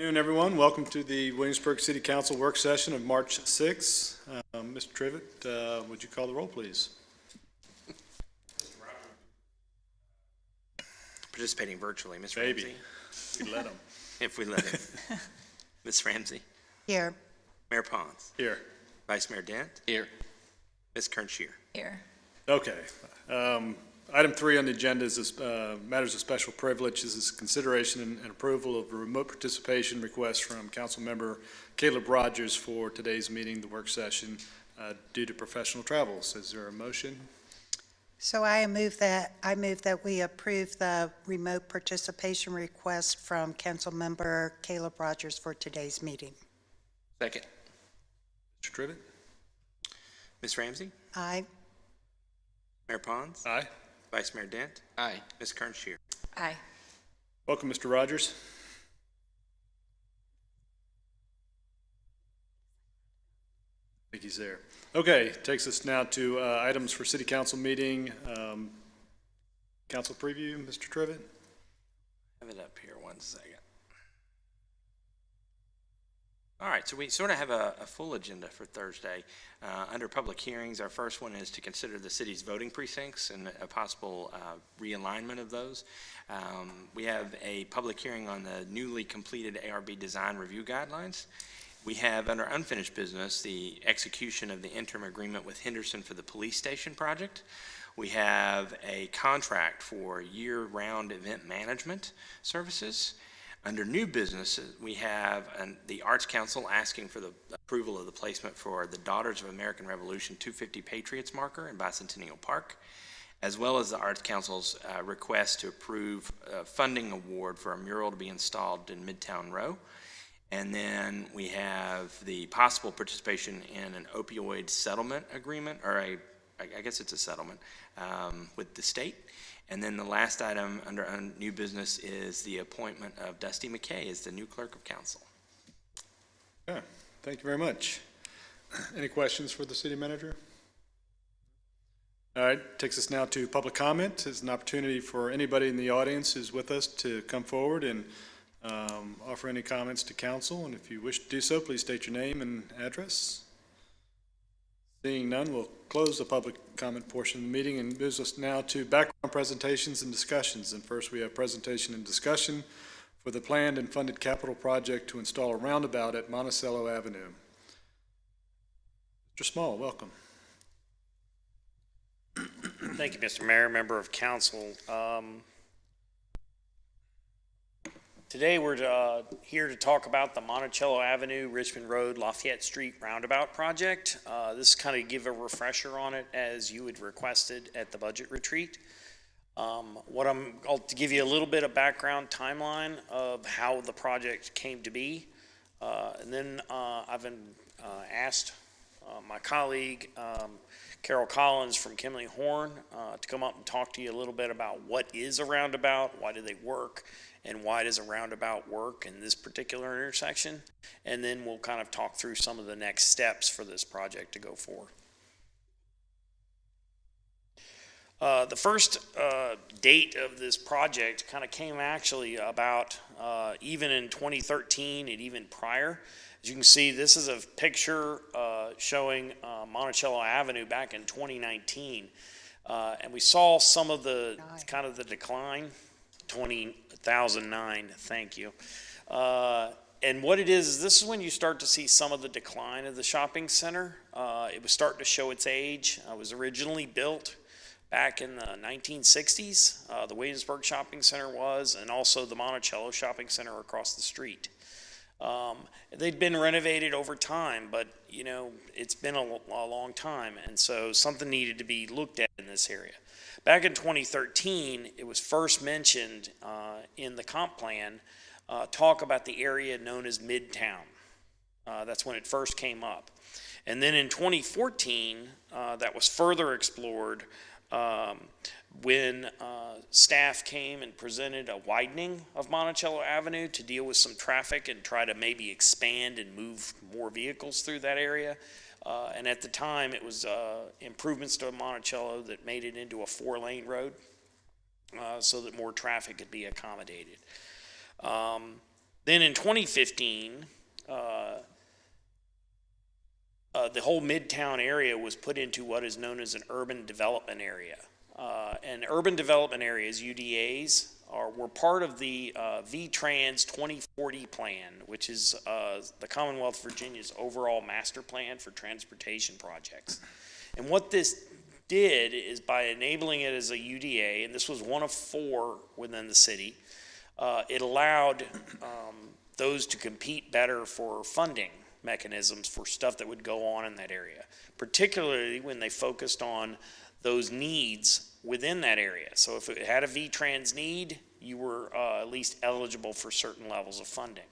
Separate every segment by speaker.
Speaker 1: Good afternoon, everyone. Welcome to the Williamsburg City Council work session of March 6th. Mr. Trivett, would you call the roll, please?
Speaker 2: Participating virtually, Ms.
Speaker 1: Maybe.
Speaker 2: Ramsey.
Speaker 1: We let him.
Speaker 2: If we let him. Ms. Ramsey.
Speaker 3: Here.
Speaker 2: Mayor Pons.
Speaker 1: Here.
Speaker 2: Vice Mayor Dent.
Speaker 4: Here.
Speaker 2: Ms. Kernschier.
Speaker 3: Here.
Speaker 1: Okay. Item 3 on the agenda is matters of special privilege. This is consideration and approval of a remote participation request from Councilmember Caleb Rogers for today's meeting, the work session, due to professional travels. Is there a motion?
Speaker 3: So I move that we approve the remote participation request from Councilmember Caleb Rogers for today's meeting.
Speaker 4: Second.
Speaker 1: Mr. Trivett?
Speaker 2: Ms. Ramsey.
Speaker 3: Aye.
Speaker 2: Mayor Pons.
Speaker 1: Aye.
Speaker 2: Vice Mayor Dent.
Speaker 4: Aye.
Speaker 2: Ms. Kernschier.
Speaker 3: Aye.
Speaker 1: Welcome, Mr. Rogers. I think he's there. Okay, takes us now to items for City Council meeting. Council preview, Mr. Trivett?
Speaker 2: Have it up here one second. All right, so we sort of have a full agenda for Thursday. Under public hearings, our first one is to consider the city's voting precincts and a possible realignment of those. We have a public hearing on the newly completed ARB design review guidelines. We have, under unfinished business, the execution of the interim agreement with Henderson for the police station project. We have a contract for year-round event management services. Under new business, we have the Arts Council asking for the approval of the placement for the Daughters of American Revolution 250 Patriots marker in Bicentennial Park, as well as the Arts Council's request to approve a funding award for a mural to be installed in Midtown Row. And then we have the possible participation in an opioid settlement agreement, or I guess it's a settlement, with the state. And then the last item under new business is the appointment of Dusty McKay as the new clerk of council.
Speaker 1: Okay, thank you very much. Any questions for the city manager? All right, takes us now to public comment. It's an opportunity for anybody in the audience who's with us to come forward and offer any comments to council. And if you wish to do so, please state your name and address. Seeing none, we'll close the public comment portion of the meeting and moves us now to background presentations and discussions. And first we have presentation and discussion for the planned and funded capital project to install a roundabout at Monticello Avenue. Mr. Small, welcome.
Speaker 5: Thank you, Mr. Mayor, member of council. Today we're here to talk about the Monticello Avenue, Richmond Road, Lafayette Street roundabout project. This kind of give a refresher on it as you had requested at the budget retreat. I'll give you a little bit of background timeline of how the project came to be. And then I've been asked my colleague, Carol Collins from Kimley Horn, to come up and talk to you a little bit about what is a roundabout, why do they work, and why does a roundabout work in this particular intersection. And then we'll kind of talk through some of the next steps for this project to go forward. The first date of this project kind of came actually about even in 2013 and even prior. As you can see, this is a picture showing Monticello Avenue back in 2019. And we saw some of the kind of the decline, 2009, thank you. And what it is this is when you start to see some of the decline of the shopping center. It was starting to show its age. It was originally built back in the 1960s. The Williamsburg Shopping Center was, and also the Monticello Shopping Center across the street. They'd been renovated over time, but you know, it's been a long time, and so something needed to be looked at in this area. Back in 2013, it was first mentioned in the comp plan, talk about the area known as Midtown. That's when it first came up. And then in 2014, that was further explored when staff came and presented a widening of Monticello Avenue to deal with some traffic and try to maybe expand and move more vehicles through that area. And at the time, it was improvements to Monticello that made it into a 4-lane road so that more traffic could be accommodated. Then in 2015, the whole Midtown area was put into what is known as an urban development area. And urban development areas, UDAs, were part of the VTrans 2040 plan, which is the Commonwealth of Virginia's overall master plan for transportation projects. And what this did is, by enabling it as a UDA, and this was one of 4 within the city, it allowed those to compete better for funding mechanisms for stuff that would go on in that area, particularly when they focused on those needs within that area. So if it had a VTrans need, you were at least eligible for certain levels of funding.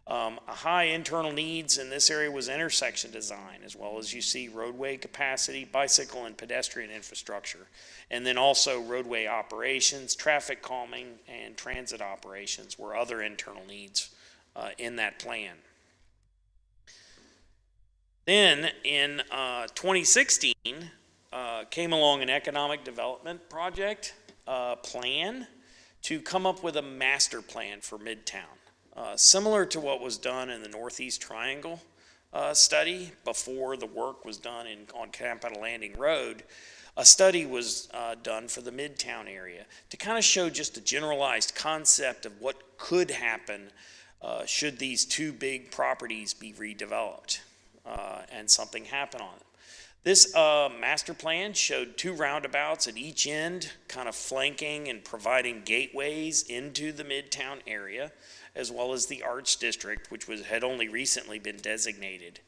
Speaker 5: A high internal needs in this area was intersection design, as well as you see roadway capacity, bicycle and pedestrian infrastructure, and then also roadway operations, traffic calming, and transit operations were other internal needs in that plan. Then in 2016 came along an economic development project plan to come up with a master plan for Midtown. Similar to what was done in the Northeast Triangle study before the work was done on Capitol Landing Road, a study was done for the Midtown area to kind of show just a generalized concept of what could happen should these 2 big properties be redeveloped and something happen on it. This master plan showed 2 roundabouts at each end, kind of flanking and providing gateways into the Midtown area, as well as the Arts District, which had only recently been designated.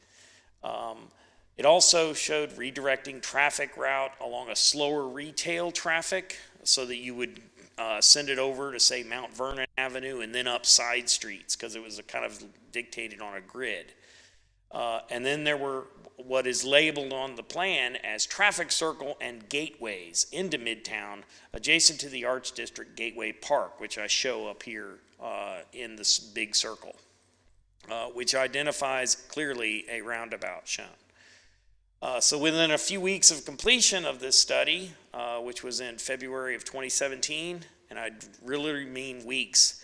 Speaker 5: It also showed redirecting traffic route along a slower retail traffic so that you would send it over to, say, Mount Vernon Avenue and then up side streets, because it was kind of dictated on a grid. And then there were what is labeled on the plan as traffic circle and gateways into Midtown, adjacent to the Arts District Gateway Park, which I show up here in this big circle, which identifies clearly a roundabout shown. So within a few weeks of completion of this study, which was in February of 2017, and I really mean weeks,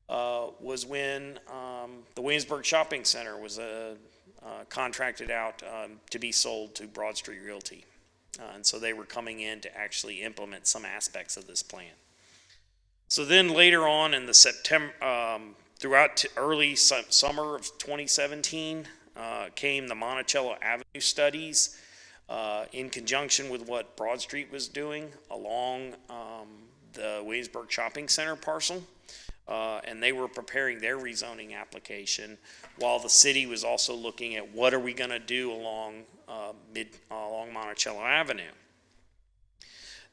Speaker 5: was when the Williamsburg Shopping Center was contracted out to be sold to Broad Street Realty. And so they were coming in to actually implement some aspects of this plan. So then later on in the September, throughout early summer of 2017, came the Monticello Avenue studies in conjunction with what Broad Street was doing along the Williamsburg Shopping Center parcel. And they were preparing their rezoning application while the city was also looking at what are we going to do along Monticello Avenue.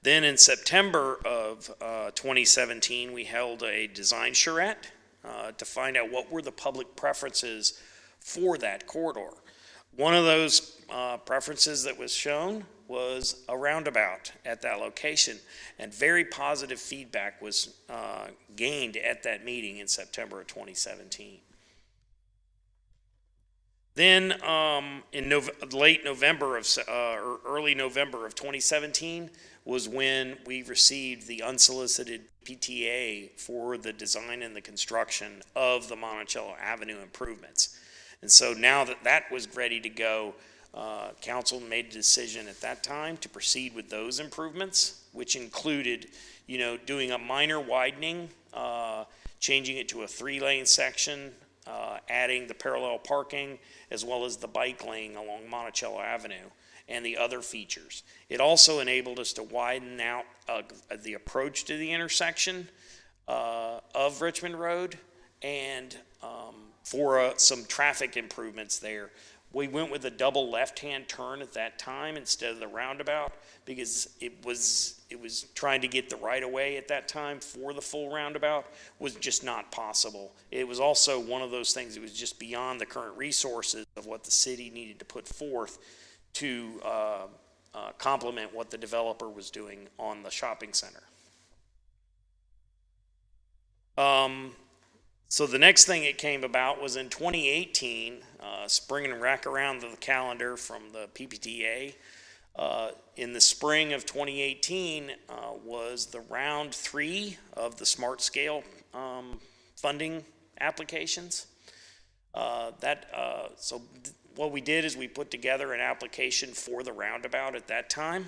Speaker 5: Then in September of 2017, we held a design charrette to find out what were the public preferences for that corridor. One of those preferences that was shown was a roundabout at that location, and very positive feedback was gained at that meeting in September of 2017. Then in late November or early November of 2017 was when we received the unsolicited PTA for the design and the construction of the Monticello Avenue improvements. And so now that that was ready to go, council made a decision at that time to proceed with those improvements, which included, doing a minor widening, changing it to a 3-lane section, adding the parallel parking, as well as the bike lane along Monticello Avenue and the other features. It also enabled us to widen out the approach to the intersection of Richmond Road, and for some traffic improvements there. We went with a double left-hand turn at that time instead of the roundabout, because it was trying to get the right-of-way at that time for the full roundabout was just not possible. It was also one of those things that was just beyond the current resources of what the city needed to put forth to complement what the developer was doing on the shopping center. So the next thing it came about was in 2018, spring and rack around the calendar from the PPTA. In the spring of 2018 was the round 3 of the Smart Scale funding applications. So what we did is we put together an application for the roundabout at that time,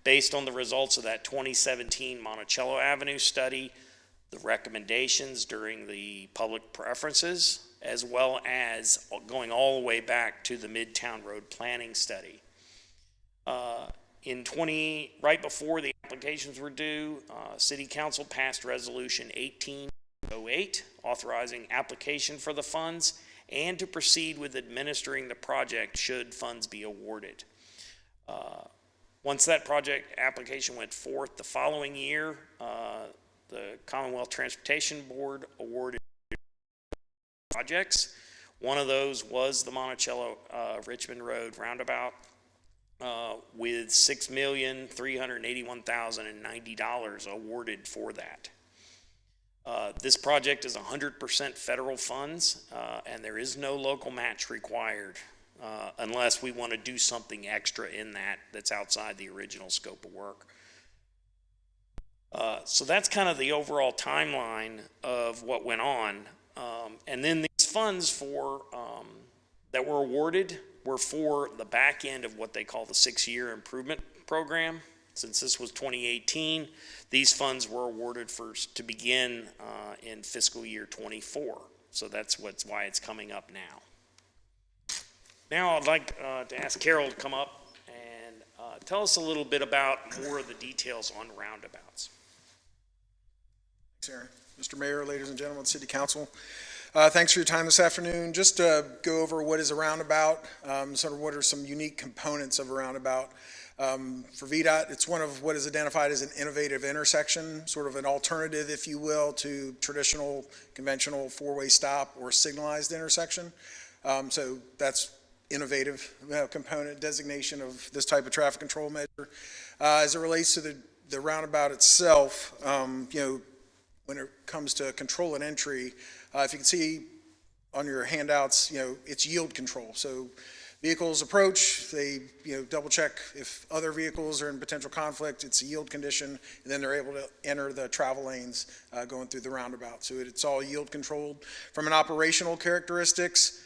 Speaker 5: based on the results of that 2017 Monticello Avenue study, the recommendations during the public preferences, as well as going all the way back to the Midtown Road Planning Study. Right before the applications were due, City Council passed Resolution 1808, authorizing application for the funds and to proceed with administering the project should funds be awarded. Once that project application went forth the following year, the Commonwealth Transportation Board awarded projects. One of those was the Monticello Richmond Road roundabout, with $6,381,090 awarded for that. This project is 100% federal funds, and there is no local match required unless we want to do something extra in that's outside the original scope of work. So that's kind of the overall timeline of what went on. And then these funds that were awarded were for the back end of what they call the 6-year improvement program. Since this was 2018, these funds were awarded to begin in fiscal year 24. So that's why it's coming up now. Now I'd like to ask Carol to come up and tell us a little bit about more of the details on roundabouts.
Speaker 4: Thanks, Aaron. Mr. Mayor, ladies and gentlemen, City Council, thanks for your time this afternoon. Just to go over what is a roundabout, sort of what are some unique components of a roundabout. For VDOT, it's one of what is identified as an innovative intersection, sort of an alternative, if you will, to traditional, conventional four-way stop or signalized intersection. So that's innovative component designation of this type of traffic control measure. As it relates to the roundabout itself, when it comes to control and entry, if you can see on your handouts, it's yield control. So vehicles approach, they double check if other vehicles are in potential conflict, it's a yield condition, and then they're able to enter the travel lanes going through the roundabout. So it's all yield controlled. From an operational characteristics,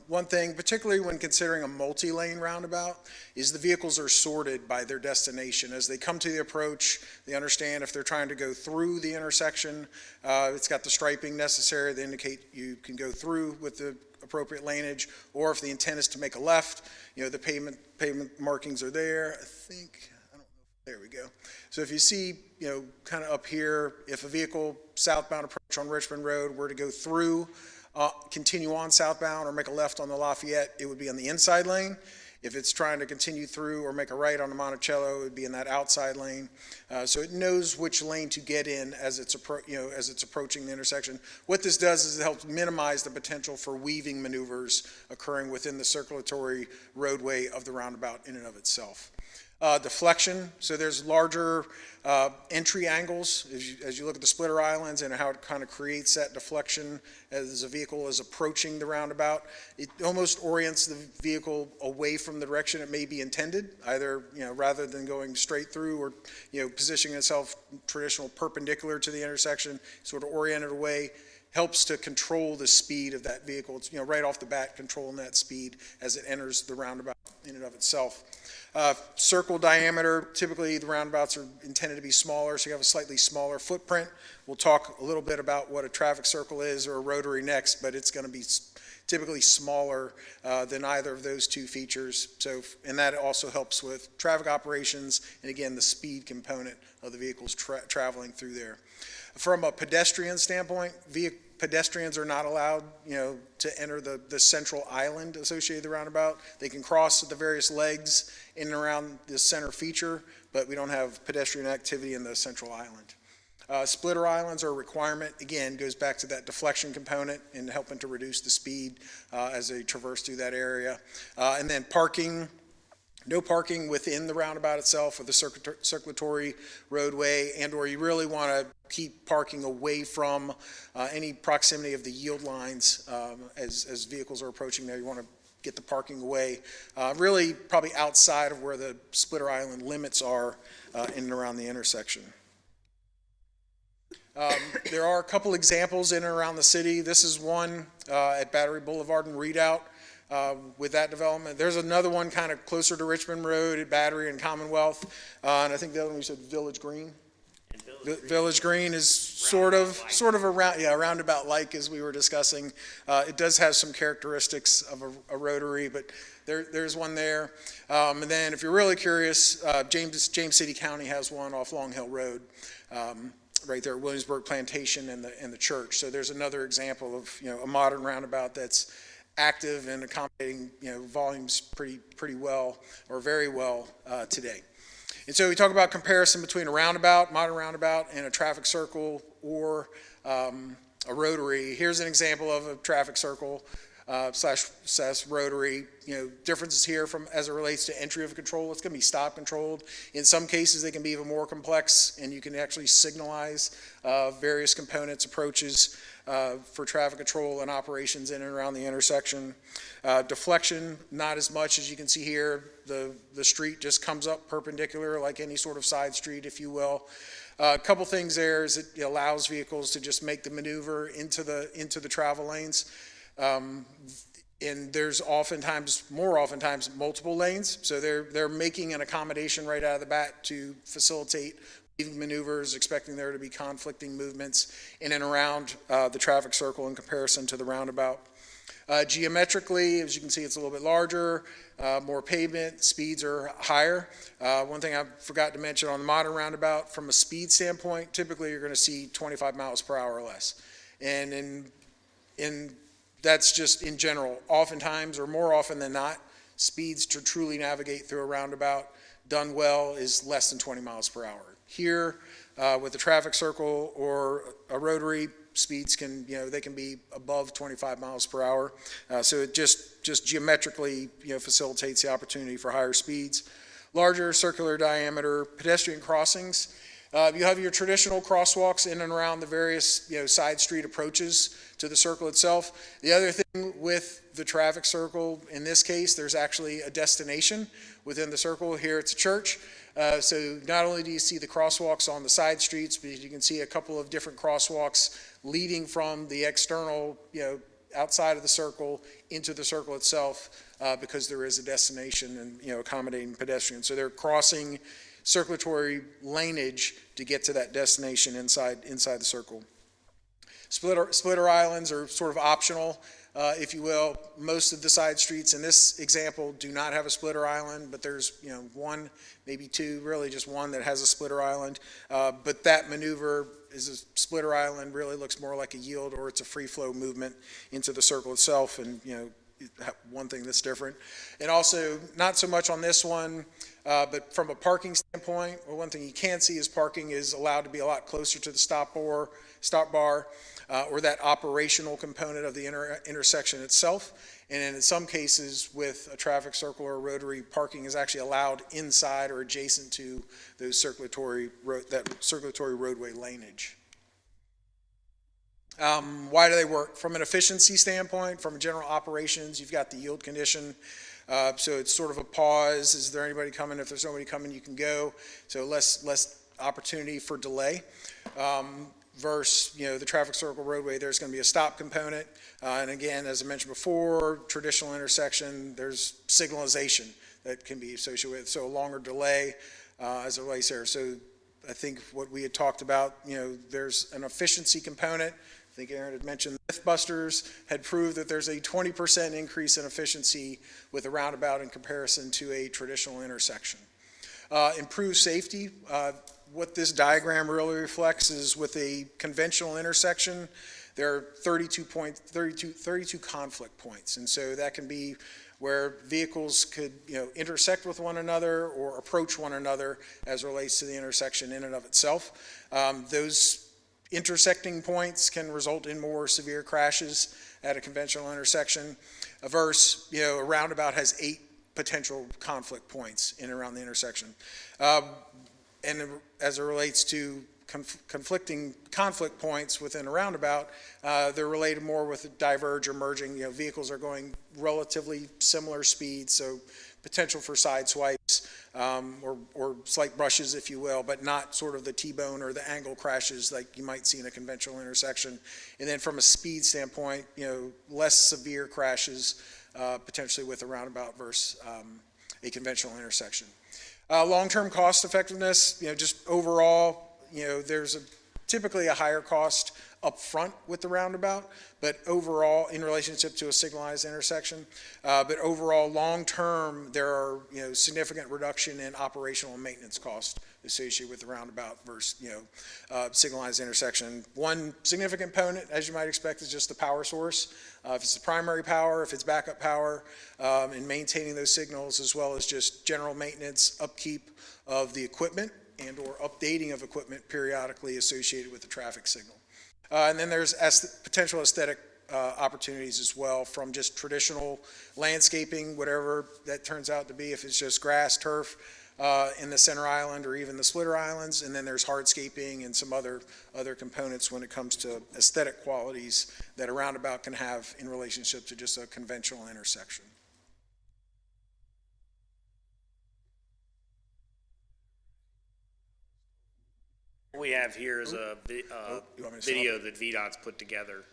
Speaker 4: one thing, particularly when considering a multi-lane roundabout, is the vehicles are sorted by their destination. As they come to the approach, they understand if they're trying to go through the intersection, it's got the striping necessary to indicate you can go through with the appropriate laneage, or if the intent is to make a left, the pavement markings are there. There we go. So if you see, kind of up here, if a vehicle southbound approach on Richmond Road were to go through, continue on southbound or make a left on the Lafayette, it would be on the inside lane. If it's trying to continue through or make a right on the Monticello, it would be in that outside lane. So it knows which lane to get in as it's approaching the intersection. What this does is it helps minimize the potential for weaving maneuvers occurring within the circulatory roadway of the roundabout in and of itself. Deflection, so there's larger entry angles as you look at the splitter islands and how it kind of creates that deflection as a vehicle is approaching the roundabout. It almost orients the vehicle away from the direction it may be intended, either rather than going straight through or positioning itself traditional perpendicular to the intersection, sort of oriented away. Helps to control the speed of that vehicle. It's right off the bat controlling that speed as it enters the roundabout in and of itself. Circle diameter, typically the roundabouts are intended to be smaller, so you have a slightly smaller footprint. We'll talk a little bit about what a traffic circle is or a rotary next, but it's going to be typically smaller than either of those two features. So, and that also helps with traffic operations and again the speed component of the vehicles traveling through there. From a pedestrian standpoint, pedestrians are not allowed, to enter the central island associated with the roundabout. They can cross the various legs in and around the center feature, but we don't have pedestrian activity in the central island. Splitter islands are a requirement. Again, goes back to that deflection component and helping to reduce the speed as they traverse through that area. And then parking. No parking within the roundabout itself or the circulatory roadway, and or you really want to keep parking away from any proximity of the yield lines as vehicles are approaching there. You want to get the parking away, really probably outside of where the splitter island limits are in and around the intersection. There are a couple examples in and around the city. This is one at Battery Boulevard and Redoubt with that development. There's another one kind of closer to Richmond Road at Battery and Commonwealth. And I think the other one you said Village Green. Village Green is sort of a roundabout like as we were discussing. It does have some characteristics of a rotary, but there's one there. And then if you're really curious, James City County has one off Long Hill Road, right there at Williamsburg Plantation and the church. So there's another example of, a modern roundabout that's active and accommodating, volumes pretty well or very well today. And so we talk about comparison between a roundabout, modern roundabout, and a traffic circle or a rotary. Here's an example of a traffic circle slash rotary. Differences here as it relates to entry of control. It's going to be stop controlled. In some cases, they can be even more complex, and you can actually signalize various components, approaches for traffic control and operations in and around the intersection. Deflection, not as much as you can see here. The street just comes up perpendicular like any sort of side street, if you will. A couple things there is it allows vehicles to just make the maneuver into the travel lanes. And there's more oftentimes multiple lanes. So they're making an accommodation right out of the bat to facilitate leaving maneuvers, expecting there to be conflicting movements in and around the traffic circle in comparison to the roundabout. Geometrically, as you can see, it's a little bit larger, more pavement, speeds are higher. One thing I forgot to mention on the modern roundabout, from a speed standpoint, typically you're going to see 25 miles per hour or less. And that's just in general. Oftentimes, or more often than not, speeds to truly navigate through a roundabout done well is less than 20 miles per hour. Here, with a traffic circle or a rotary, speeds can be above 25 miles per hour. So it just geometrically, facilitates the opportunity for higher speeds. Larger circular diameter pedestrian crossings. You have your traditional crosswalks in and around the various, side street approaches to the circle itself. The other thing with the traffic circle, in this case, there's actually a destination within the circle. Here it's a church. So not only do you see the crosswalks on the side streets, but you can see a couple of different crosswalks leading from the external, outside of the circle into the circle itself, because there is a destination and, accommodating pedestrians. So they're crossing circulatory laneage to get to that destination inside the circle. Splitter islands are sort of optional, if you will. Most of the side streets in this example do not have a splitter island, but there's one, maybe two, really just one that has a splitter island. But that maneuver is a splitter island, really looks more like a yield, or it's a free flow movement into the circle itself, and one thing that's different. And also, not so much on this one, but from a parking standpoint, well, one thing you can see is parking is allowed to be a lot closer to the stop bar, or that operational component of the intersection itself. And in some cases, with a traffic circle or a rotary, parking is actually allowed inside or adjacent to those circulatory roadway laneage. Why do they work? From an efficiency standpoint, from general operations, you've got the yield condition. So it's sort of a pause. Is there anybody coming? If there's nobody coming, you can go. So less opportunity for delay. Versus, the traffic circle roadway, there's going to be a stop component. And again, as I mentioned before, traditional intersection, there's signalization that can be associated with. So a longer delay as it relates there. So I think what we had talked about, there's an efficiency component. I think Aaron had mentioned Mythbusters had proved that there's a 20% increase in efficiency with a roundabout in comparison to a traditional intersection. Improved safety. What this diagram really reflects is with a conventional intersection, there are 32 conflict points. And so that can be where vehicles could, intersect with one another or approach one another as it relates to the intersection in and of itself. Those intersecting points can result in more severe crashes at a conventional intersection. Versus, a roundabout has 8 potential conflict points in and around the intersection. And as it relates to conflict points within a roundabout, they're related more with diverge or merging. Vehicles are going relatively similar speeds, so potential for side swipes or slight brushes, if you will, but not sort of the T-bone or the angle crashes like you might see in a conventional intersection. And then from a speed standpoint, less severe crashes potentially with a roundabout versus a conventional intersection. Long-term cost effectiveness, just overall, there's typically a higher cost up front with the roundabout, but overall, in relationship to a signalized intersection, but overall, long-term, there are, significant reduction in operational and maintenance costs associated with the roundabout versus, signalized intersection. One significant component, as you might expect, is just the power source. If it's the primary power, if it's backup power, and maintaining those signals, as well as just general maintenance, upkeep of the equipment, and or updating of equipment periodically associated with the traffic signal. And then there's potential aesthetic opportunities as well from just traditional landscaping, whatever that turns out to be, if it's just grass, turf in the center island or even the splitter islands. And then there's hardscaping and some other components when it comes to aesthetic qualities that a roundabout can have in relationship to just a conventional intersection.
Speaker 5: What we have here is a
Speaker 4: you want me to stop?
Speaker 5: video that VDOT's put together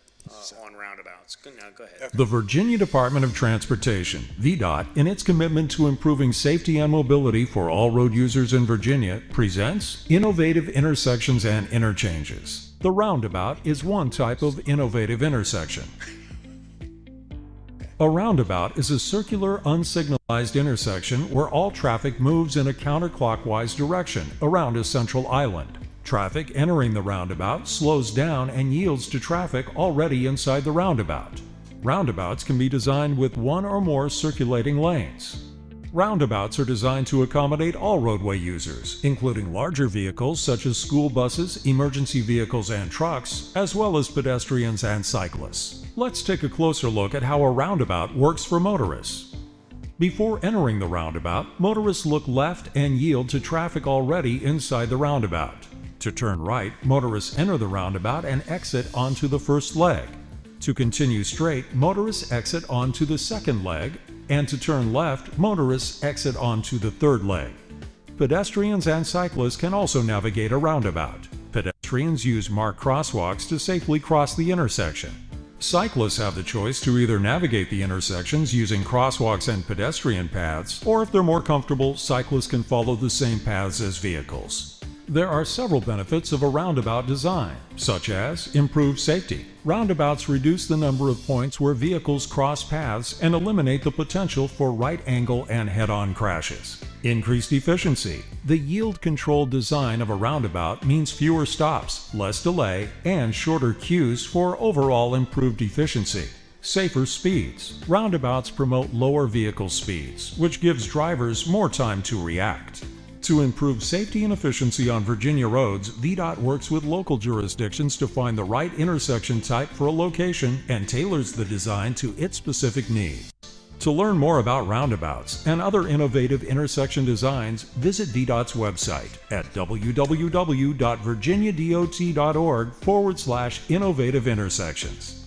Speaker 5: on roundabouts. Now, go ahead.
Speaker 6: The Virginia Department of Transportation, VDOT, in its commitment to improving safety and mobility for all road users in Virginia, presents Innovative Intersections and Interchanges. The roundabout is one type of innovative intersection. A roundabout is a circular, unsignalized intersection where all traffic moves in a counterclockwise direction around a central island. Traffic entering the roundabout slows down and yields to traffic already inside the roundabout. Roundabouts can be designed with one or more circulating lanes. Roundabouts are designed to accommodate all roadway users, including larger vehicles such as school buses, emergency vehicles, and trucks, as well as pedestrians and cyclists. Let's take a closer look at how a roundabout works for motorists. Before entering the roundabout, motorists look left and yield to traffic already inside the roundabout. To turn right, motorists enter the roundabout and exit onto the first leg. To continue straight, motorists exit onto the second leg, and to turn left, motorists exit onto the third leg. Pedestrians and cyclists can also navigate a roundabout. Pedestrians use marked crosswalks to safely cross the intersection. Cyclists have the choice to either navigate the intersections using crosswalks and pedestrian paths, or if they're more comfortable, cyclists can follow the same paths as vehicles. There are several benefits of a roundabout design, such as improved safety. Roundabouts reduce the number of points where vehicles cross paths and eliminate the potential for right angle and head-on crashes. Increased efficiency. The yield-controlled design of a roundabout means fewer stops, less delay, and shorter queues for overall improved efficiency. Safer speeds. Roundabouts promote lower vehicle speeds, which gives drivers more time to react. To improve safety and efficiency on Virginia roads, VDOT works with local jurisdictions to find the right intersection type for a location and tailors the design to its specific needs. To learn more about roundabouts and other innovative intersection designs, visit VDOT's website at www.virginiadot.org/innovative intersections.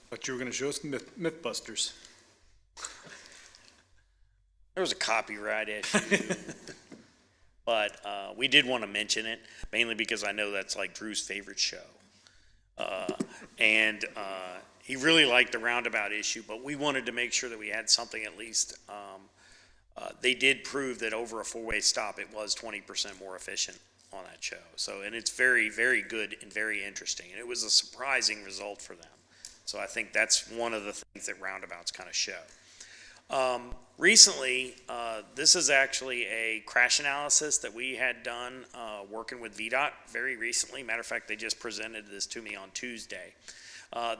Speaker 1: But you were going to show us Mythbusters.
Speaker 5: There was a copyright issue, but we did want to mention it, mainly because I know that's like Drew's favorite show. And he really liked the roundabout issue, but we wanted to make sure that we had something at least. They did prove that over a four-way stop, it was 20% more efficient on that show. So, and it's very, very good and very interesting. And it was a surprising result for them. So I think that's one of the things that roundabouts kind of show. Recently, this is actually a crash analysis that we had done working with VDOT very recently. Matter of fact, they just presented this to me on Tuesday.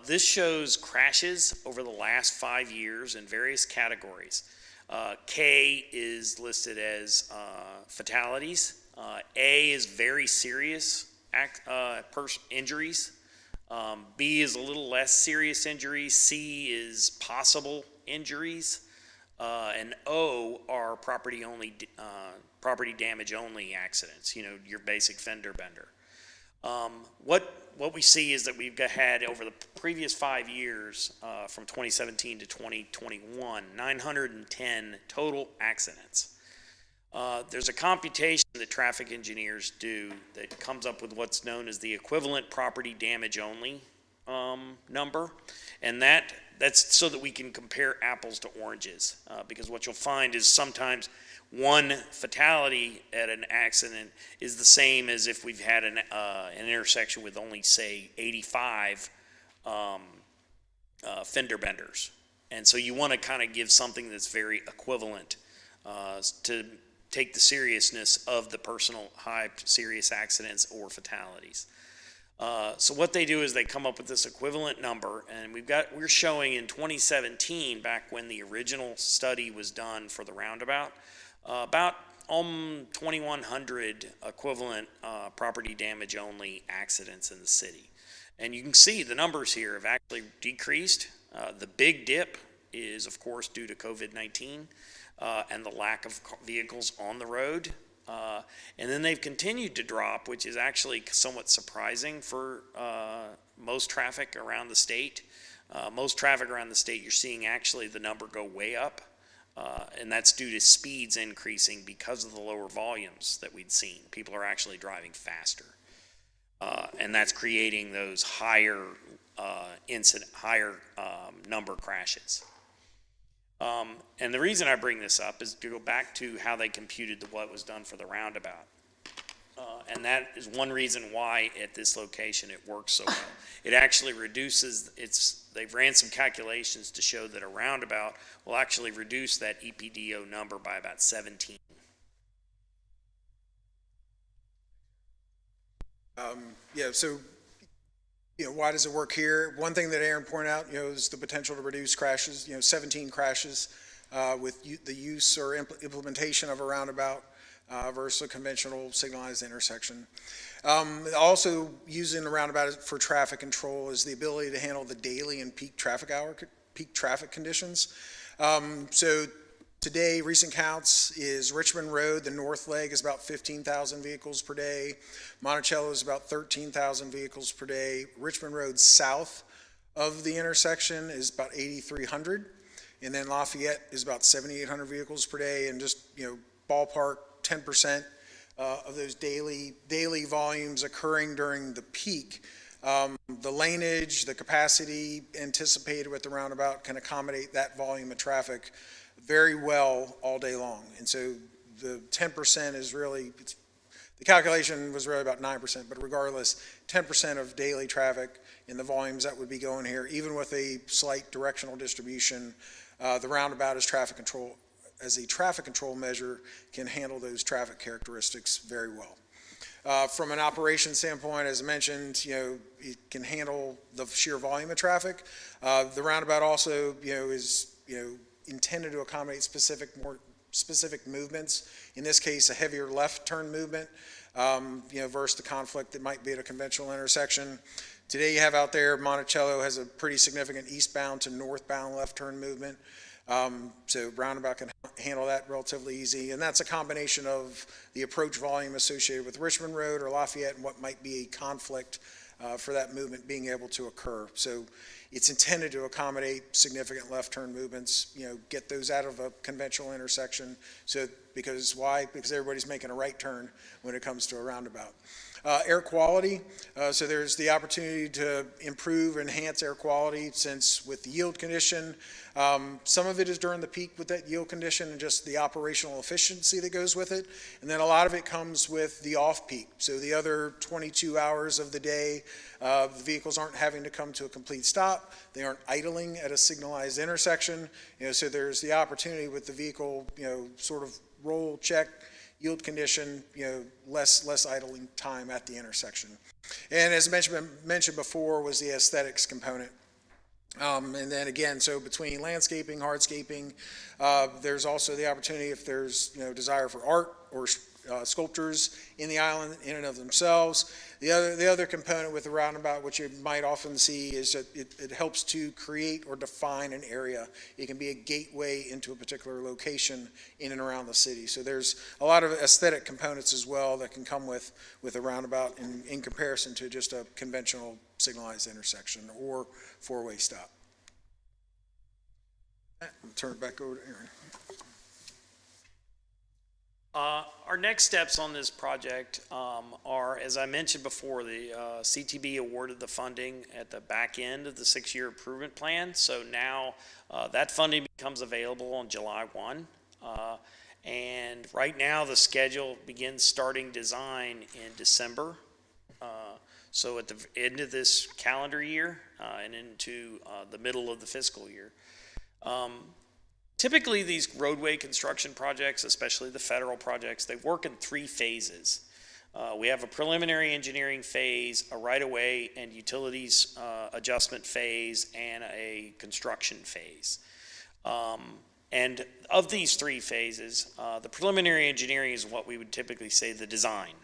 Speaker 5: This shows crashes over the last 5 years in various categories. K is listed as fatalities. A is very serious injuries. B is a little less serious injuries. C is possible injuries. And O are property damage only accidents, your basic fender bender. What we see is that we've had over the previous 5 years, from 2017 to 2021, 910 total accidents. There's a computation that traffic engineers do that comes up with what's known as the equivalent property damage only number, and that's so that we can compare apples to oranges. Because what you'll find is sometimes one fatality at an accident is the same as if we've had an intersection with only, say, 85 fender benders. And so you want to kind of give something that's very equivalent to take the seriousness of the personal high serious accidents or fatalities. So what they do is they come up with this equivalent number, and we're showing in 2017, back when the original study was done for the roundabout, about 2,100 equivalent property damage only accidents in the city. And you can see the numbers here have actually decreased. The big dip is, of course, due to COVID-19 and the lack of vehicles on the road. And then they've continued to drop, which is actually somewhat surprising for most traffic around the state. Most traffic around the state, you're seeing actually the number go way up. And that's due to speeds increasing because of the lower volumes that we'd seen. People are actually driving faster. And that's creating those higher number crashes. And the reason I bring this up is to go back to how they computed what was done for the roundabout. And that is one reason why at this location it works so well. It actually reduces, they've ran some calculations to show that a roundabout will actually reduce that EPDO number by about 17.
Speaker 4: So, why does it work here? One thing that Aaron pointed out, is the potential to reduce crashes, 17 crashes with the use or implementation of a roundabout versus a conventional signalized intersection. Also, using the roundabout for traffic control is the ability to handle the daily and peak traffic conditions. So today, recent counts is Richmond Road, the north leg, is about 15,000 vehicles per day. Monticello is about 13,000 vehicles per day. Richmond Road south of the intersection is about 8,300. And then Lafayette is about 7,800 vehicles per day. And just, ballpark 10% of those daily volumes occurring during the peak. The laneage, the capacity anticipated with the roundabout can accommodate that volume of traffic very well all day long. And so the 10% is really, the calculation was really about 9%, but regardless, 10% of daily traffic in the volumes that would be going here, even with a slight directional distribution, the roundabout as a traffic control measure can handle those traffic characteristics very well. From an operation standpoint, as I mentioned, it can handle the sheer volume of traffic. The roundabout also, is, intended to accommodate more specific movements. In this case, a heavier left turn movement, versus the conflict that might be at a conventional intersection. Today you have out there, Monticello has a pretty significant eastbound to northbound left turn movement. So roundabout can handle that relatively easy. And that's a combination of the approach volume associated with Richmond Road or Lafayette and what might be a conflict for that movement being able to occur. So it's intended to accommodate significant left turn movements, get those out of a conventional intersection. So because why? Because everybody's making a right turn when it comes to a roundabout. Air quality, so there's the opportunity to improve, enhance air quality since with the yield condition, some of it is during the peak with that yield condition and just the operational efficiency that goes with it. And then a lot of it comes with the off-peak. So the other 22 hours of the day, the vehicles aren't having to come to a complete stop. They aren't idling at a signalized intersection. So there's the opportunity with the vehicle, sort of roll, check, yield condition, less idling time at the intersection. And as mentioned before was the aesthetics component. And then again, so between landscaping, hardscaping, there's also the opportunity if there's, desire for art or sculptures in the island in and of themselves. The other component with the roundabout, which you might often see, is that it helps to create or define an area. It can be a gateway into a particular location in and around the city. So there's a lot of aesthetic components as well that can come with a roundabout in comparison to just a conventional signalized intersection or four-way stop. I'll turn it back over to Aaron.
Speaker 5: Our next steps on this project are, as I mentioned before, the CTB awarded the funding at the back end of the 6-year improvement plan. So now that funding becomes available on July 1. And right now the schedule begins starting design in December. So at the end of this calendar year and into the middle of the fiscal year. Typically, these roadway construction projects, especially the federal projects, they work in 3 phases. We have a preliminary engineering phase, a right-of-way and utilities adjustment phase, and a construction phase. And of these 3 phases, the preliminary engineering is what we would typically say the design.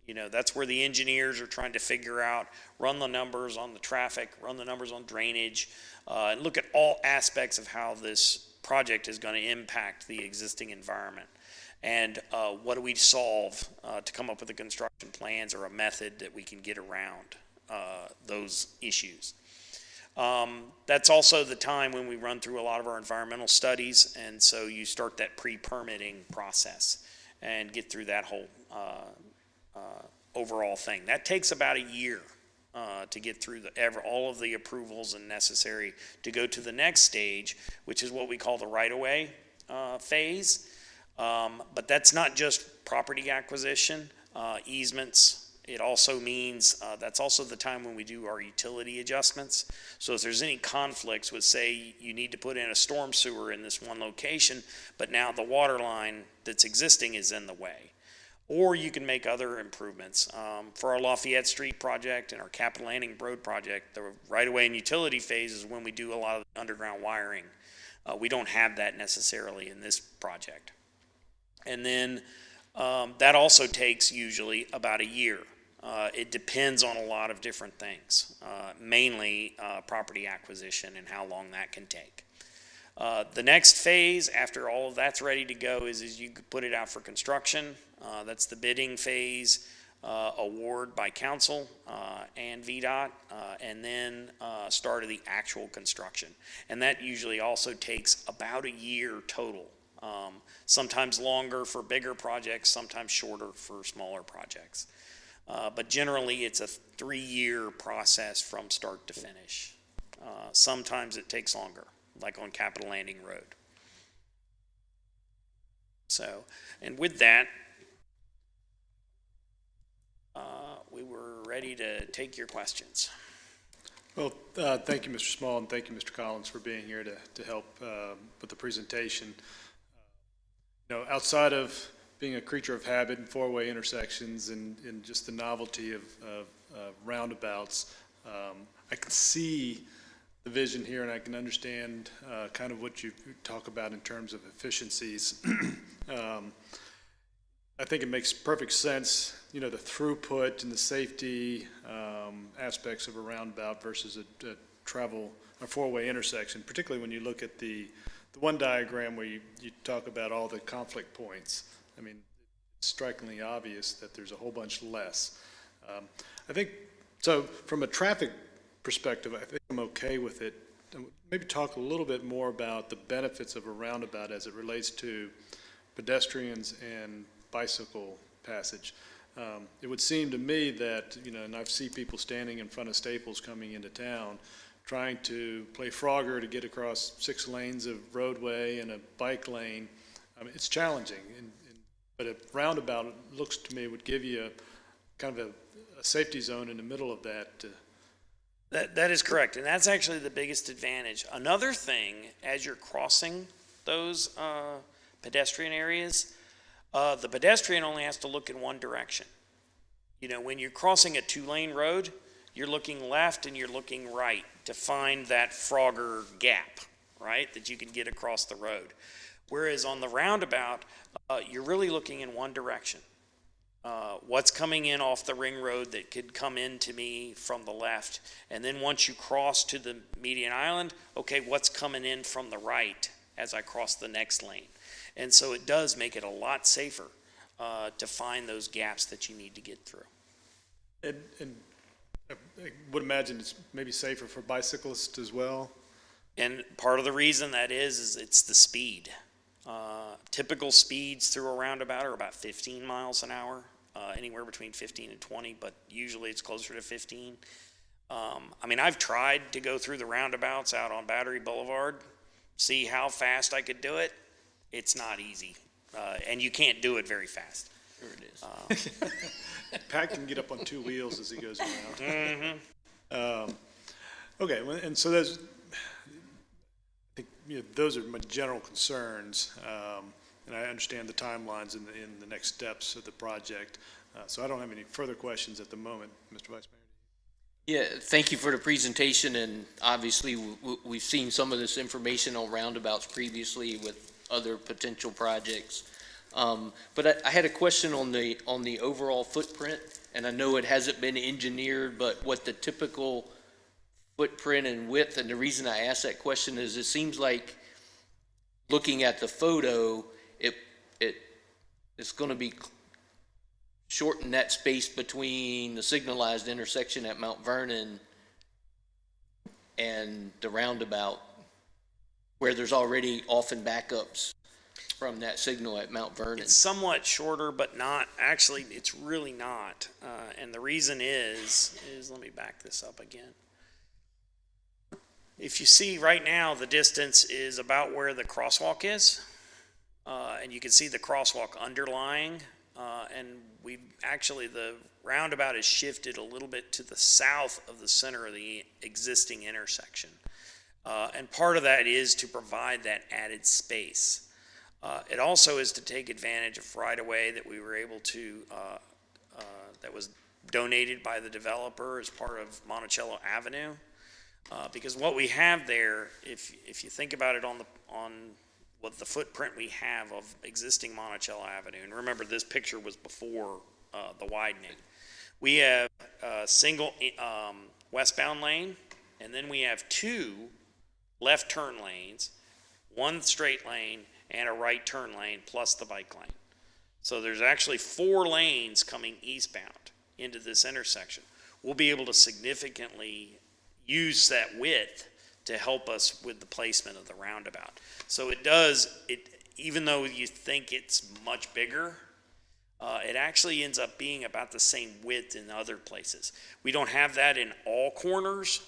Speaker 5: You know, that's where the engineers are trying to figure out, run the numbers on the traffic, run the numbers on drainage, and look at all aspects of how this project is going to impact the existing environment. And what do we solve to come up with the construction plans or a method that we can get around those issues. That's also the time when we run through a lot of our environmental studies, and so you start that pre-permitting process and get through that whole overall thing. That takes about a year to get through all of the approvals and necessary to go to the next stage, which is what we call the right-of-way phase. But that's not just property acquisition, easements. It also means that's also the time when we do our utility adjustments. So if there's any conflicts with, say, you need to put in a storm sewer in this one location, but now the water line that's existing is in the way. Or you can make other improvements. For our Lafayette Street project and our Capital Landing Road project, the right-of-way and utility phase is when we do a lot of underground wiring. We don't have that necessarily in this project. And then that also takes usually about a year. It depends on a lot of different things, mainly property acquisition and how long that can take. The next phase, after all of that's ready to go, is you put it out for construction. That's the bidding phase, award by council and VDOT, and then start of the actual construction. And that usually also takes about a year total. Sometimes longer for bigger projects, sometimes shorter for smaller projects. But generally, it's a 3-year process from start to finish. Sometimes it takes longer, like on Capital Landing Road. So, and with that, we were ready to take your questions.
Speaker 1: Well, thank you, Mr. Small, and thank you, Mr. Collins, for being here to help with the presentation. You know, outside of being a creature of habit and 4-way intersections and just the novelty of roundabouts, I can see the vision here, and I can understand kind of what you talk about in terms of efficiencies. I think it makes perfect sense, you know, the throughput and the safety aspects of a roundabout versus a 4-way intersection, particularly when you look at the one diagram where you talk about all the conflict points. I mean, it's strikingly obvious that there's a whole bunch less. I think, so from a traffic perspective, I think I'm okay with it. Maybe talk a little bit more about the benefits of a roundabout as it relates to pedestrians and bicycle passage. It would seem to me that, you know, and I've seen people standing in front of Staples coming into town trying to play Frogger to get across 6 lanes of roadway and a bike lane. I mean, it's challenging, but a roundabout, it looks to me, would give you kind of a safety zone in the middle of that.
Speaker 5: That is correct, and that's actually the biggest advantage. Another thing, as you're crossing those pedestrian areas, the pedestrian only has to look in one direction. You know, when you're crossing a 2-lane road, you're looking left and you're looking right to find that Frogger gap, right, that you can get across the road. Whereas on the roundabout, you're really looking in one direction. what's coming in off the ring road that could come into me from the left. And then once you cross to the median island, okay, what's coming in from the right as I cross the next lane? And so it does make it a lot safer to find those gaps that you need to get through.
Speaker 1: And I would imagine it's maybe safer for bicyclists as well.
Speaker 5: And part of the reason that is it's the speed. Typical speeds through a roundabout are about 15 miles an hour, anywhere between 15 and 20, but usually it's closer to 15. I mean, I've tried to go through the roundabouts out on Battery Boulevard, see how fast I could do it. It's not easy, and you can't do it very fast.
Speaker 2: Sure it is.
Speaker 1: Pat can get up on two wheels as he goes around. Okay, well, and so those, I think, those are my general concerns, and I understand the timelines in the next steps of the project. So I don't have any further questions at the moment, Mr. Vice Mayor.
Speaker 7: Yeah, thank you for the presentation, and obviously we've seen some of this information on roundabouts previously with other potential projects. But I had a question on the overall footprint, and I know it hasn't been engineered, but what the typical footprint and width, and the reason I asked that question is it seems like looking at the photo, it's going to be shorten that space between the signalized intersection at Mount Vernon and the roundabout, where there's already often backups from that signal at Mount Vernon.
Speaker 5: It's somewhat shorter, but not, actually, it's really not. And the reason is, let me back this up again. If you see right now, the distance is about where the crosswalk is. And you can see the crosswalk underlying. And the roundabout is shifted a little bit to the south of the center of the existing intersection. And part of that is to provide that added space. It also is to take advantage of right-of-way that we were able to, that was donated by the developer as part of Monticello Avenue. Because what we have there, if you think about it on what the footprint we have of existing Monticello Avenue, and remember this picture was before the widening. We have a single westbound lane, and then we have two left turn lanes, one straight lane, and a right turn lane, plus the bike lane. So there's actually 4 lanes coming eastbound into this intersection. We'll be able to significantly use that width to help us with the placement of the roundabout. So even though you think it's much bigger, it actually ends up being about the same width in other places. We don't have that in all corners,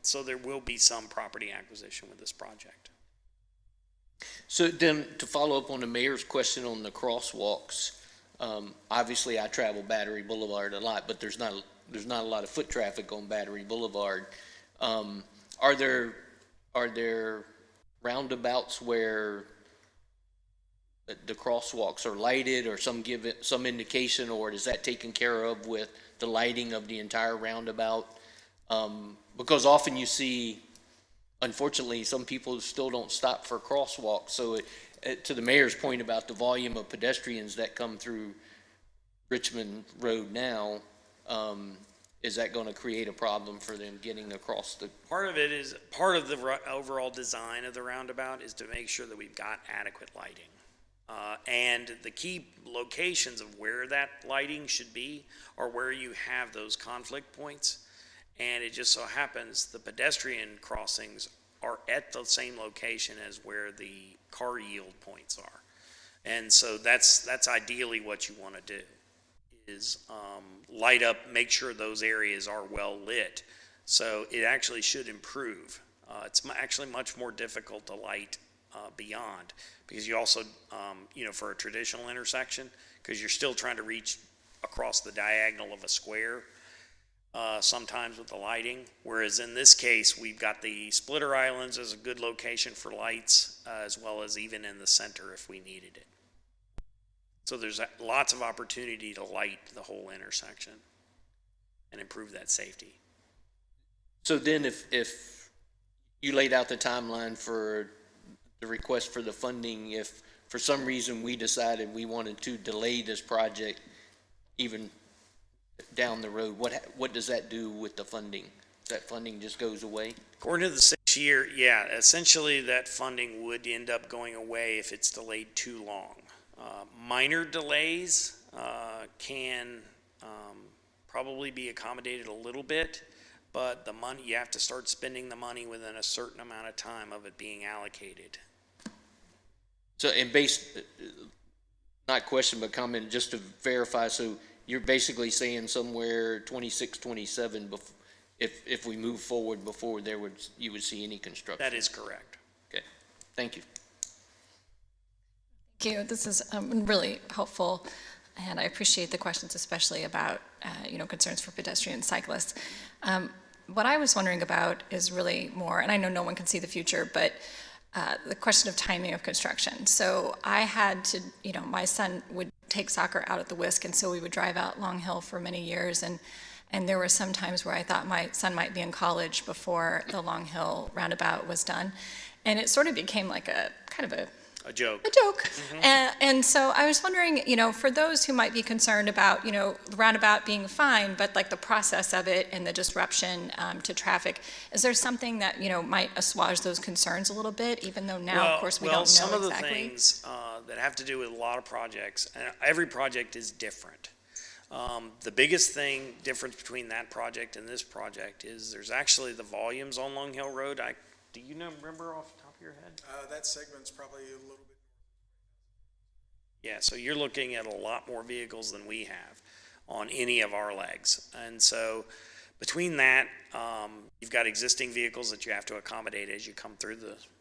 Speaker 5: so there will be some property acquisition with this project.
Speaker 7: So then, to follow up on the mayor's question on the crosswalks, obviously I travel Battery Boulevard a lot, but there's not a lot of foot traffic on Battery Boulevard. Are there roundabouts where the crosswalks are lighted, or some indication, or is that taken care of with the lighting of the entire roundabout? Because often you see, unfortunately, some people still don't stop for crosswalks. So to the mayor's point about the volume of pedestrians that come through Richmond Road now, is that going to create a problem for them getting across the?
Speaker 5: Part of the overall design of the roundabout is to make sure that we've got adequate lighting. And the key locations of where that lighting should be are where you have those conflict points. And it just so happens the pedestrian crossings are at the same location as where the car yield points are. And so that's ideally what you want to do, is light up, make sure those areas are well lit. So it actually should improve. It's actually much more difficult to light beyond, because you also, for a traditional intersection, because you're still trying to reach across the diagonal of a square, sometimes with the lighting. Whereas in this case, we've got the splitter islands as a good location for lights, as well as even in the center if we needed it. So there's lots of opportunity to light the whole intersection and improve that safety.
Speaker 7: So then if you laid out the timeline for the request for the funding, if for some reason we decided we wanted to delay this project even down the road? What does that do with the funding? That funding just goes away?
Speaker 5: According to the 6-year, yeah, essentially that funding would end up going away if it's delayed too long. Minor delays can probably be accommodated a little bit, but the money, you have to start spending the money within a certain amount of time of it being allocated.
Speaker 7: So, and not question, but comment, just to verify, so you're basically saying somewhere 26, 27, if we move forward before you would see any construction?
Speaker 5: That is correct.
Speaker 7: Okay, thank you.
Speaker 8: Thank you. This is really helpful, and I appreciate the questions, especially about, concerns for pedestrians and cyclists. What I was wondering about is really more, and I know no one can see the future, but the question of timing of construction. So I had to, my son would take soccer out at the Whisk, and so we would drive out Long Hill for many years, and there were some times where I thought my son might be in college before the Long Hill roundabout was done. And it sort of became like a kind of a
Speaker 5: joke.
Speaker 8: And so I was wondering, for those who might be concerned about, the roundabout being fine, but like the process of it and the disruption to traffic, is there something that, might assuage those concerns a little bit, even though now, of course, we don't know exactly?
Speaker 5: Well, some of the things that have to do with a lot of projects, and every project is different. The biggest difference between that project and this project is there's actually the volumes on Long Hill Road. Do you remember off the top of your head?
Speaker 4: That segment's probably a little bit.
Speaker 5: Yeah, so you're looking at a lot more vehicles than we have on any of our legs. And so between that, you've got existing vehicles that you have to accommodate as you come through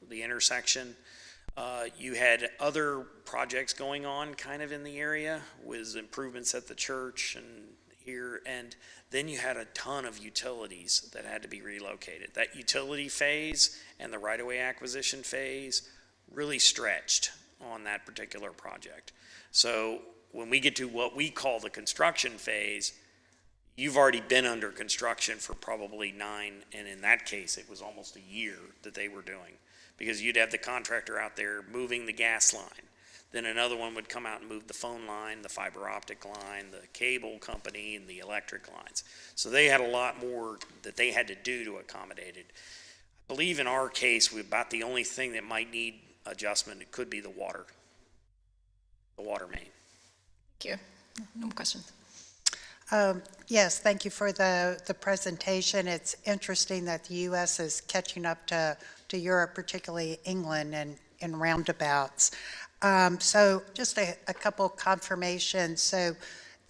Speaker 5: the intersection. You had other projects going on kind of in the area with improvements at the church and here, and then you had a ton of utilities that had to be relocated. That utility phase and the right-of-way acquisition phase really stretched on that particular project. So when we get to what we call the construction phase, you've already been under construction for probably 9, and in that case, it was almost a year that they were doing, because you'd have the contractor out there moving the gas line. Then another one would come out and move the phone line, the fiber optic line, the cable company, and the electric lines. So they had a lot more that they had to do to accommodate it. I believe in our case, about the only thing that might need adjustment, it could be the water main.
Speaker 8: Thank you. No more questions.
Speaker 3: Yes, thank you for the presentation. It's interesting that the U.S. is catching up to Europe, particularly England, and in roundabouts. So just a couple confirmations. So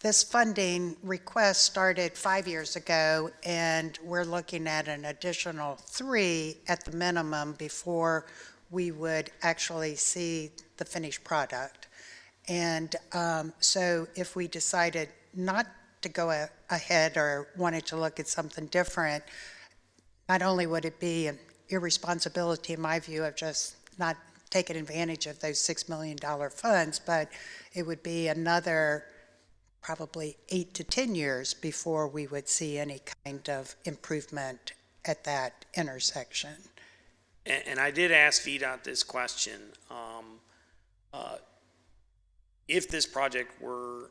Speaker 3: this funding request started 5 years ago, and we're looking at an additional 3 at the minimum before we would actually see the finished product. And so if we decided not to go ahead or wanted to look at something different, not only would it be an irresponsibility, in my view, of just not taking advantage of those $6 million funds, but it would be another probably 8 to 10 years before we would see any kind of improvement at that intersection.
Speaker 5: And I did ask VDOT this question. If this project were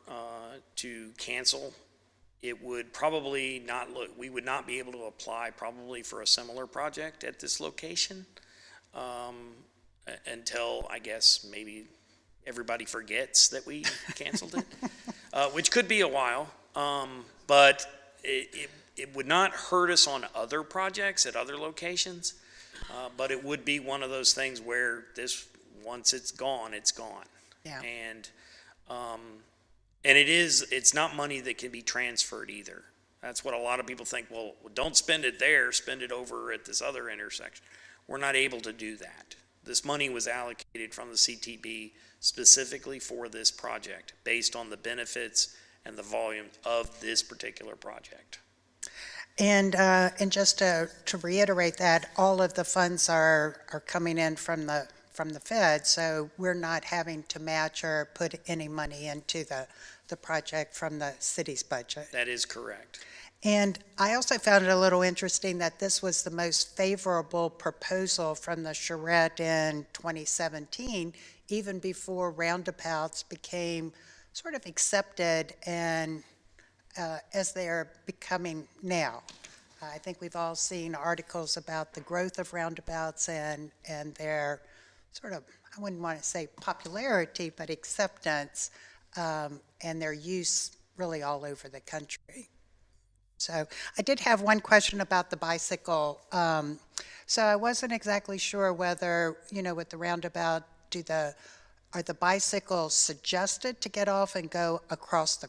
Speaker 5: to cancel, it would probably not we would not be able to apply probably for a similar project at this location until, I guess, maybe everybody forgets that we canceled it, which could be a while. But it would not hurt us on other projects at other locations. But it would be one of those things where once it's gone, it's gone.
Speaker 3: Yeah.
Speaker 5: And it's not money that can be transferred either. That's what a lot of people think. Well, don't spend it there, spend it over at this other intersection. We're not able to do that. This money was allocated from the CTB specifically for this project, based on the benefits and the volume of this particular project.
Speaker 3: And just to reiterate that, all of the funds are coming in from the Fed, so we're not having to match or put any money into the project from the city's budget.
Speaker 5: That is correct.
Speaker 3: And I also found it a little interesting that this was the most favorable proposal from the charrette in 2017, even before roundabouts became sort of accepted and as they're becoming now. I think we've all seen articles about the growth of roundabouts and their sort of, I wouldn't want to say popularity, but acceptance and their use really all over the country. So I did have one question about the bicycle. So I wasn't exactly sure whether, with the roundabout, are the bicycles suggested to get off and go across the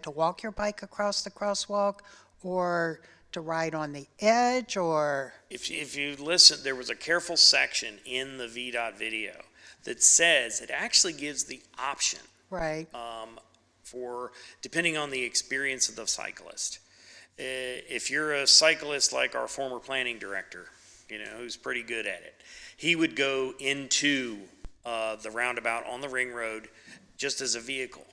Speaker 3: to walk your bike across the crosswalk, or to ride on the edge, or?
Speaker 5: If you listen, there was a careful section in the VDOT video that says it actually gives the option
Speaker 3: Right.
Speaker 5: for, depending on the experience of the cyclist. If you're a cyclist like our former planning director, who's pretty good at it, he would go into the roundabout on the ring road just as a vehicle.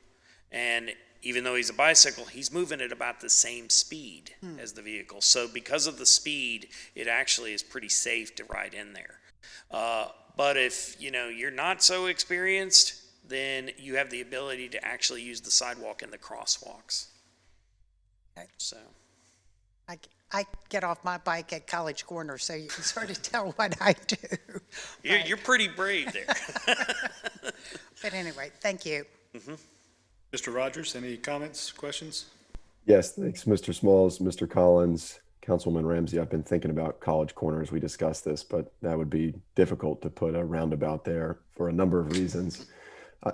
Speaker 5: And even though he's a bicycle, he's moving at about the same speed as the vehicle. So because of the speed, it actually is pretty safe to ride in there. But if, you're not so experienced, then you have the ability to actually use the sidewalk and the crosswalks.
Speaker 3: Okay.
Speaker 5: So.
Speaker 3: I get off my bike at College Corner, so you can sort of tell what I do.
Speaker 5: You're pretty brave there.
Speaker 3: But anyway, thank you.
Speaker 1: Mr. Rogers, any comments, questions?
Speaker 9: Yes, thanks, Mr. Smalls, Mr. Collins, Councilman Ramsey. I've been thinking about College Corner as we discussed this, but that would be difficult to put a roundabout there for a number of reasons.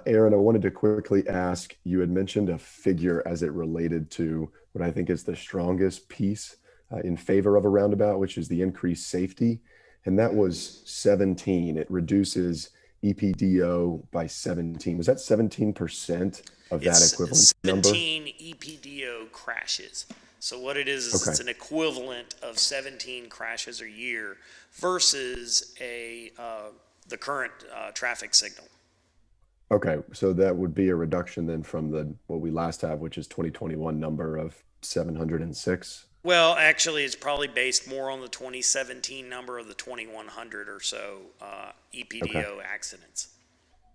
Speaker 9: Aaron, I wanted to quickly ask, you had mentioned a figure as it related to what I think is the strongest piece in favor of a roundabout, which is the increased safety. And that was 17. It reduces EPDO by 17. Was that 17% of that equivalent number?
Speaker 5: 17 EPDO crashes. So what it is
Speaker 9: Okay.
Speaker 5: it's an equivalent of 17 crashes a year versus the current traffic signal.
Speaker 9: Okay, so that would be a reduction then from what we last have, which is 2021 number of 706.
Speaker 5: Well, actually, it's probably based more on the 2017 number of the 2,100 or so EPDO accidents.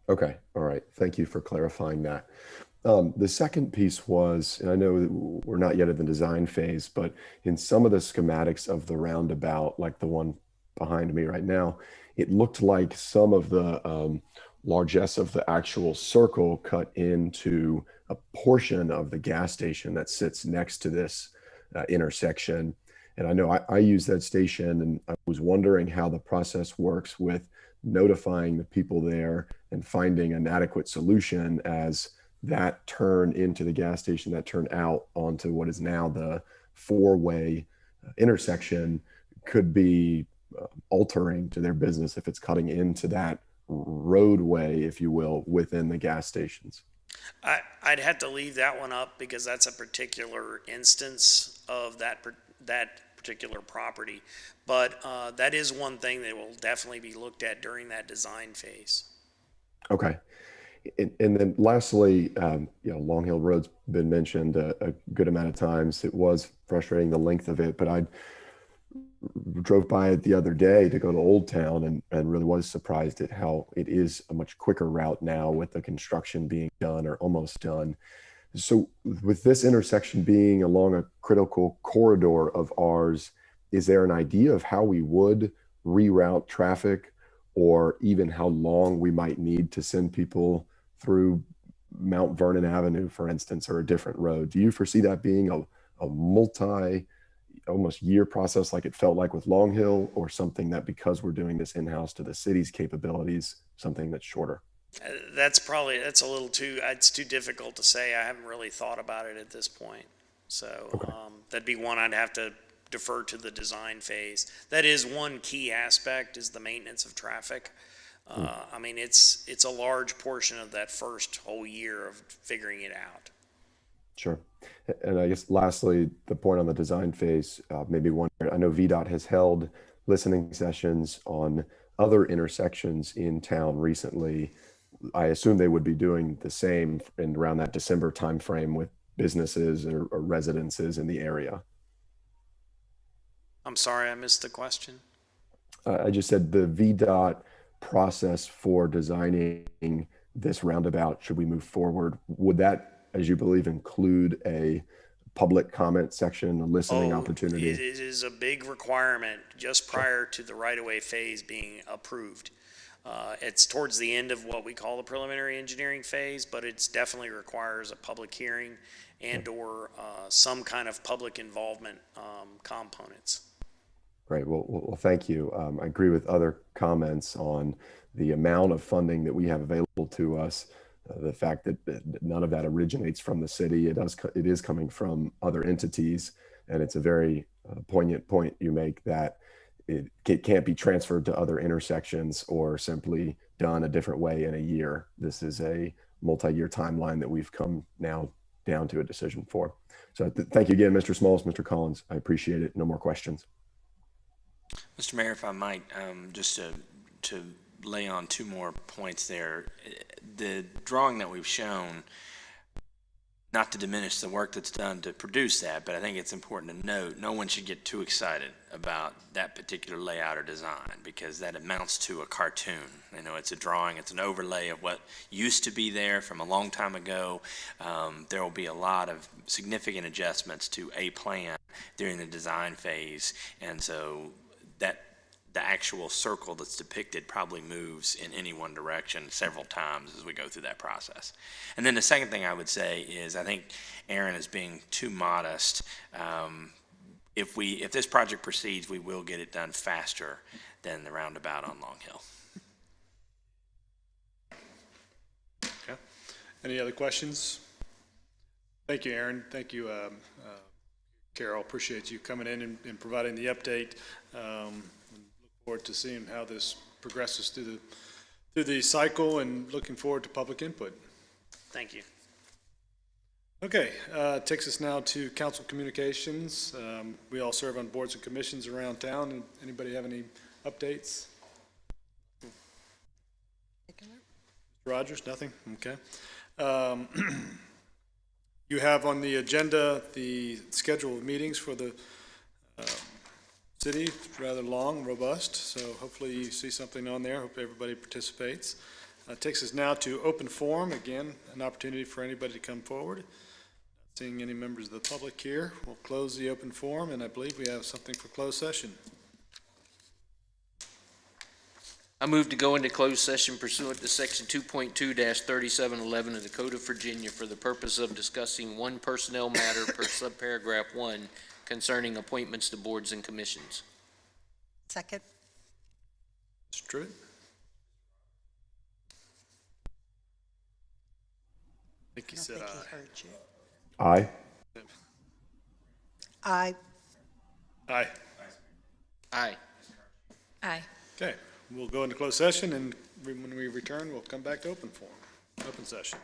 Speaker 9: Okay, all right. Thank you for clarifying that. The second piece was, and I know that we're not yet in the design phase, but in some of the schematics of the roundabout, like the one behind me right now, it looked like some of the largesse of the actual circle cut into a portion of the gas station that sits next to this intersection. And I know I use that station, and I was wondering how the process works with notifying the people there and finding an adequate solution as that turn into the gas station, that turn out onto what is now the four-way intersection could be altering to their business if it's cutting into that roadway, if you will, within the gas stations.
Speaker 5: I'd have to leave that one up because that's a particular instance of that particular property. But that is one thing that will definitely be looked at during that design phase.
Speaker 9: Okay. And then lastly, Long Hill Road's been mentioned a good amount of times. It was frustrating, the length of it, but I drove by it the other day to go to Old Town and really was surprised at how it is a much quicker route now with the construction being done or almost done. So with this intersection being along a critical corridor of ours, is there an idea of how we would reroute traffic, or even how long we might need to send people through Mount Vernon Avenue, for instance, or a different road? Do you foresee that being a almost year process like it felt like with Long Hill, or something that, because we're doing this in-house to the city's capabilities, something that's shorter?
Speaker 5: That's a little it's too difficult to say. I haven't really thought about it at this point. So
Speaker 9: Okay.
Speaker 5: That'd be one I'd have to defer to the design phase. That is one key aspect, is the maintenance of traffic. I mean, it's a large portion of that first whole year of figuring it out.
Speaker 9: Sure. And I guess lastly, the point on the design phase, maybe one, I know VDOT has held listening sessions on other intersections in town recently. I assume they would be doing the same in around that December timeframe with businesses or residences in the area.
Speaker 5: I'm sorry, I missed the question.
Speaker 9: I just said the VDOT process for designing this roundabout, should we move forward, would that, as you believe, include a public comment section, a listening opportunity?
Speaker 5: It is a big requirement just prior to the right-of-way phase being approved. It's towards the end of what we call the preliminary engineering phase, but it's definitely requires a public hearing and/or some kind of public involvement components.
Speaker 9: Great. Well, thank you. I agree with other comments on the amount of funding that we have available to us. The fact that none of that originates from the city, it is coming from other entities, and it's a very poignant point you make that it can't be transferred to other intersections or simply done a different way in a year. This is a multi-year timeline that we've come now down to a decision for. So thank you again, Mr. Smalls, Mr. Collins. I appreciate it. No more questions.
Speaker 2: Mr. Mayor, if I might, just to lay on two more points there. The drawing that we've shown, not to diminish the work that's done to produce that, but I think it's important to note, no one should get too excited about that particular layout or design, because that amounts to a cartoon. You know, it's a drawing, it's an overlay of what used to be there from a long time ago. There will be a lot of significant adjustments to a plan during the design phase, and so that the actual circle that's depicted probably moves in any one direction several times as we go through that process. And then the second thing I would say is I think Aaron is being too modest. If this project proceeds, we will get it done faster than the roundabout on Long Hill.
Speaker 1: Okay. Any other questions? Thank you, Aaron. Thank you, Carol. Appreciate you coming in and providing the update. Look forward to seeing how this progresses through the cycle, and looking forward to public input.
Speaker 5: Thank you.
Speaker 1: Okay, takes us now to council communications. We all serve on boards and commissions around town. Anybody have any updates? Rogers, nothing? Okay. You have on the agenda the schedule of meetings for the city. It's rather long, robust, so hopefully you see something on there. Hope everybody participates. Takes us now to open forum. Again, an opportunity for anybody to come forward. Not seeing any members of the public here. We'll close the open forum, and I believe we have something for closed session.
Speaker 7: I move to go into closed session pursuant to Section 2.2-3711 of the Code of Virginia for the purpose of discussing one personnel matter per subparagraph 1 concerning appointments to boards and commissions.
Speaker 3: Second.
Speaker 1: Mr. Truitt? I think he said
Speaker 3: I
Speaker 1: aye.
Speaker 3: think he heard you.
Speaker 9: Aye.
Speaker 3: Aye.
Speaker 1: Aye.
Speaker 7: Aye.
Speaker 8: Aye.
Speaker 1: Okay, we'll go into closed session, and when we return, we'll come back to open forum, open session.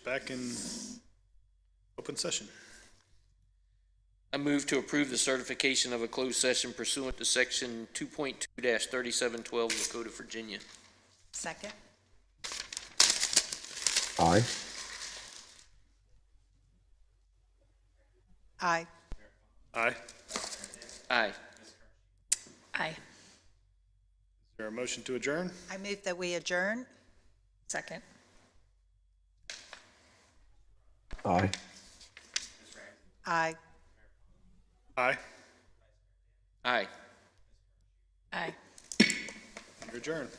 Speaker 1: Back in open session.
Speaker 7: I move to approve the certification of a closed session pursuant to Section 2.2-3712 of the Code of Virginia.
Speaker 3: Second?
Speaker 9: Aye.
Speaker 3: Aye.
Speaker 1: Aye.
Speaker 7: Aye.
Speaker 8: Aye.
Speaker 1: Is there a motion to adjourn?
Speaker 3: I move that we adjourn.
Speaker 8: Second.
Speaker 9: Aye.
Speaker 3: Aye.
Speaker 1: Aye.
Speaker 7: Aye.
Speaker 8: Aye.
Speaker 1: You're adjourned.